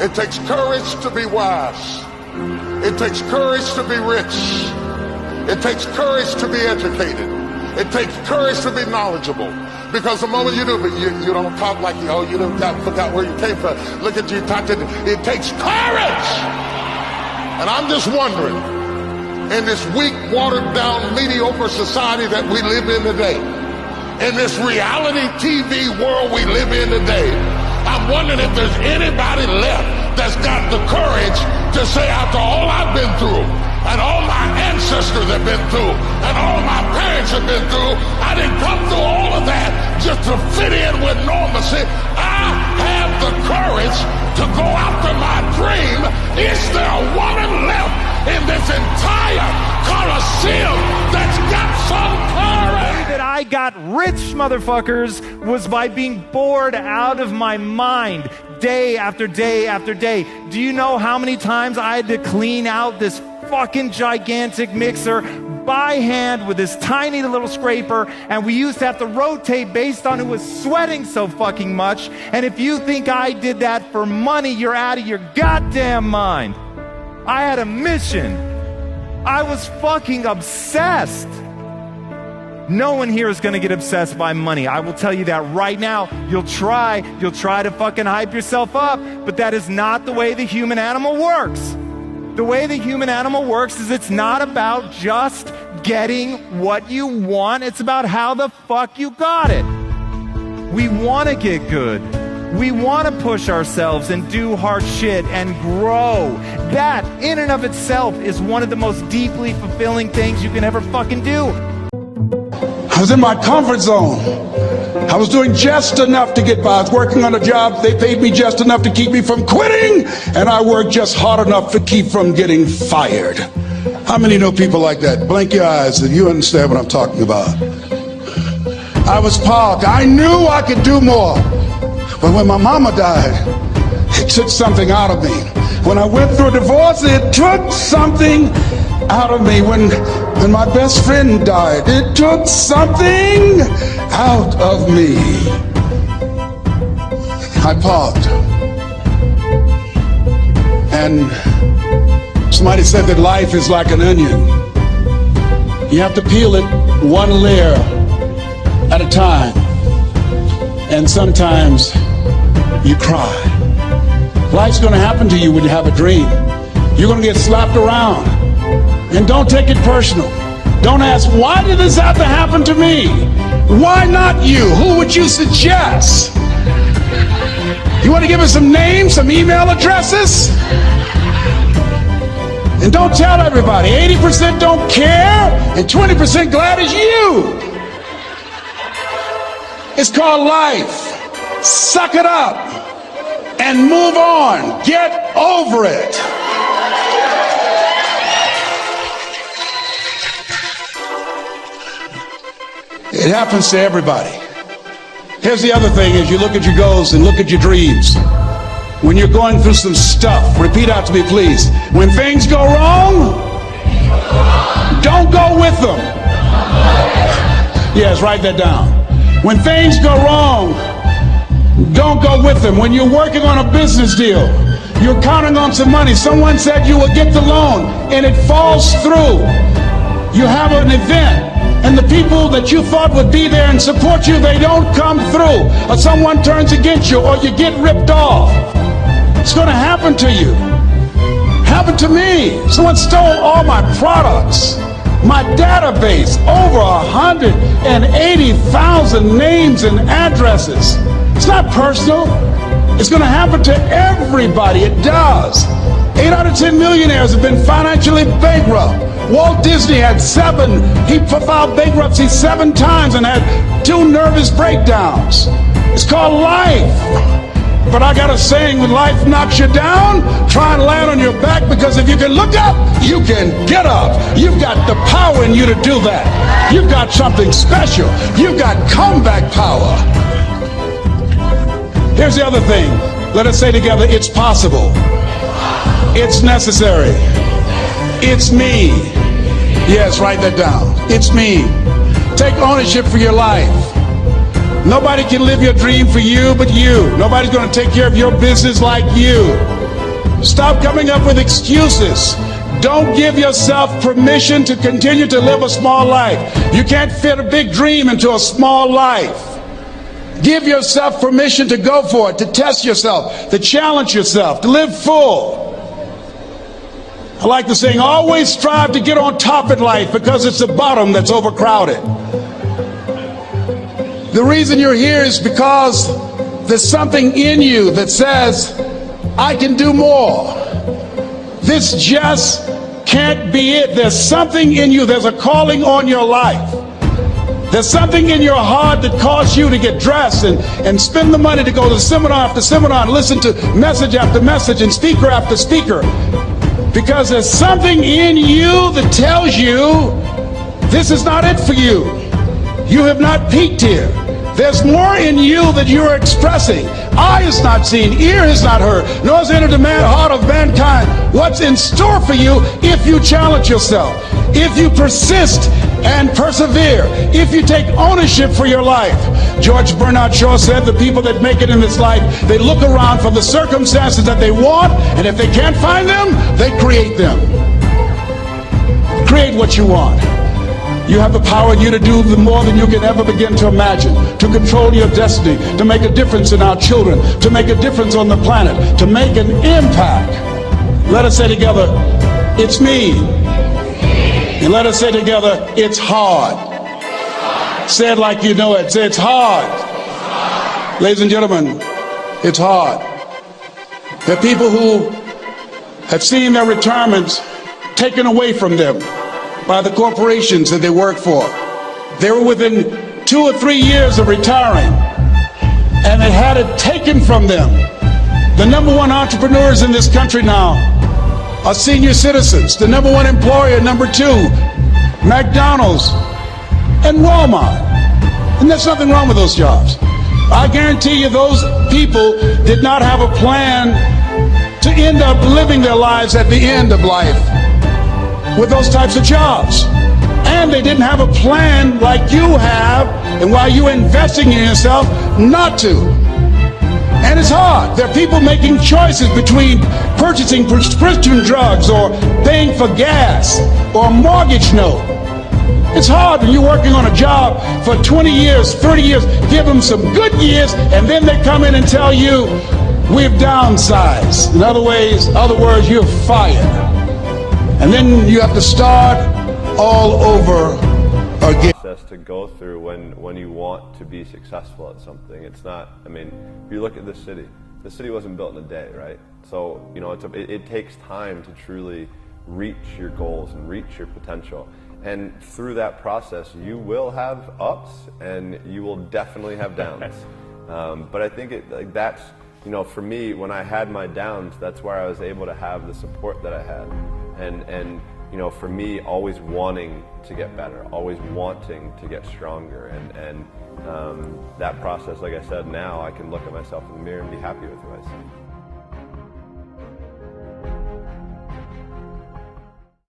It takes courage to be wise. It takes courage to be rich. It takes courage to be educated. It takes courage to be knowledgeable. Because the moment you do, but you don't talk like, oh, you don't forgot where you came from. Look at you talking. It takes courage. And I'm just wondering, in this weak, watered down, mediocre society that we live in today, in this reality TV world we live in today, I'm wondering if there's anybody left that's got the courage to say, after all I've been through, and all my ancestors have been through, and all my parents have been through, I didn't come through all of that just to fit in with normalcy. I have the courage to go after my dream. Is there a woman left in this entire Coliseum that's got some courage? That I got rich, motherfuckers, was by being bored out of my mind day after day after day. Do you know how many times I had to clean out this fucking gigantic mixer by hand with this tiny little scraper, and we used to have to rotate based on who was sweating so fucking much? And if you think I did that for money, you're out of your goddamn mind. I had a mission. I was fucking obsessed. No one here is going to get obsessed by money. I will tell you that right now. You'll try to fucking hype yourself up, but that is not the way the human animal works. The way the human animal works is it's not about just getting what you want. It's about how the fuck you got it. We want to get good. We want to push ourselves and do hard shit and grow. That, in and of itself, is one of the most deeply fulfilling things you can ever fucking do. I was in my comfort zone. I was doing just enough to get by. I was working on a job. They paid me just enough to keep me from quitting, and I worked just hard enough to keep from getting fired. How many know people like that? Blink your eyes and you understand what I'm talking about. I was parked. I knew I could do more. But when my mama died, it took something out of me. When I went through a divorce, it took something out of me. When my best friend died, it took something out of me. I parked. And somebody said that life is like an onion. You have to peel it one layer at a time. And sometimes you cry. Life's gonna happen to you when you have a dream. You're gonna get slapped around. And don't take it personal. Don't ask, why did this have to happen to me? Why not you? Who would you suggest? You want to give us some names, some email addresses? And don't tell everybody. 80% don't care, and 20% glad it's you. It's called life. Suck it up and move on. Get over it. It happens to everybody. Here's the other thing: is you look at your goals and look at your dreams. When you're going through some stuff, repeat out to me, please. When things go wrong, don't go with them. Yes, write that down. When things go wrong, don't go with them. When you're working on a business deal, you're counting on some money. Someone said you will get the loan, and it falls through. You have an event, and the people that you thought would be there and support you, they don't come through. Or someone turns against you, or you get ripped off. It's going to happen to you. Happened to me. Someone stole all my products. My database, over 180,000 names and addresses. It's not personal. It's going to happen to everybody. It does. 8 out of 10 millionaires have been financially bankrupt. Walt Disney had 7. He filed bankruptcy 7 times and had 2 nervous breakdowns. It's called life. But I got a saying: when life knocks you down, try and land on your back, because if you can look up, you can get up. You've got the power in you to do that. You've got something special. You've got comeback power. Here's the other thing. Let us say together, it's possible. It's necessary. It's me. Yes, write that down. It's me. Take ownership for your life. Nobody can live your dream for you but you. Nobody's going to take care of your business like you. Stop coming up with excuses. Don't give yourself permission to continue to live a small life. You can't fit a big dream into a small life. Give yourself permission to go for it, to test yourself, to challenge yourself, to live full. I like to sing, always strive to get on top in life because it's the bottom that's overcrowded. The reason you're here is because there's something in you that says, I can do more. This just can't be it. There's something in you, there's a calling on your life. There's something in your heart that caused you to get dressed and spend the money to go to seminar after seminar and listen to message after message and speaker after speaker. Because there's something in you that tells you this is not it for you. You have not peaked here. There's more in you that you're expressing. Eye has not seen, ear has not heard, nor has entered the heart of mankind what's in store for you if you challenge yourself, if you persist and persevere, if you take ownership for your life. George Bernard Shaw said the people that make it in this life, they look around for the circumstances that they want, and if they can't find them, they create them. Create what you want. You have the power in you to do more than you can ever begin to imagine, to control your destiny, to make a difference in our children, to make a difference on the planet, to make an impact. Let us say together, it's me. And let us say together, it's hard. Say it like you know it. Say it's hard. Ladies and gentlemen, it's hard. There are people who have seen their retirements taken away from them by the corporations that they work for. They were within 2 or 3 years of retiring, and they had it taken from them. The #1 entrepreneurs in this country now are senior citizens. The #1 employer, #2, McDonald's and Walmart. And there's nothing wrong with those jobs. I guarantee you those people did not have a plan to end up living their lives at the end of life with those types of jobs. And they didn't have a plan like you have, and while you're investing in yourself, not to. And it's hard. There are people making choices between purchasing prescription drugs or paying for gas or a mortgage note. It's hard when you're working on a job for 20 years, 30 years, give them some good years, and then they come in and tell you, we've downsized. In other words, you're fired. And then you have to start all over again. Process to go through when you want to be successful at something. It's not, I mean, if you look at the city wasn't built in a day, right? So, you know, it takes time to truly reach your goals and reach your potential. And through that process, you will have ups and you will definitely have downs. But I think that's, you know, for me, when I had my downs, that's where I was able to have the support that I had. And you know, for me, always wanting to get better, always wanting to get stronger, and that process, like I said, now I can look at myself in the mirror and be happy with who I see.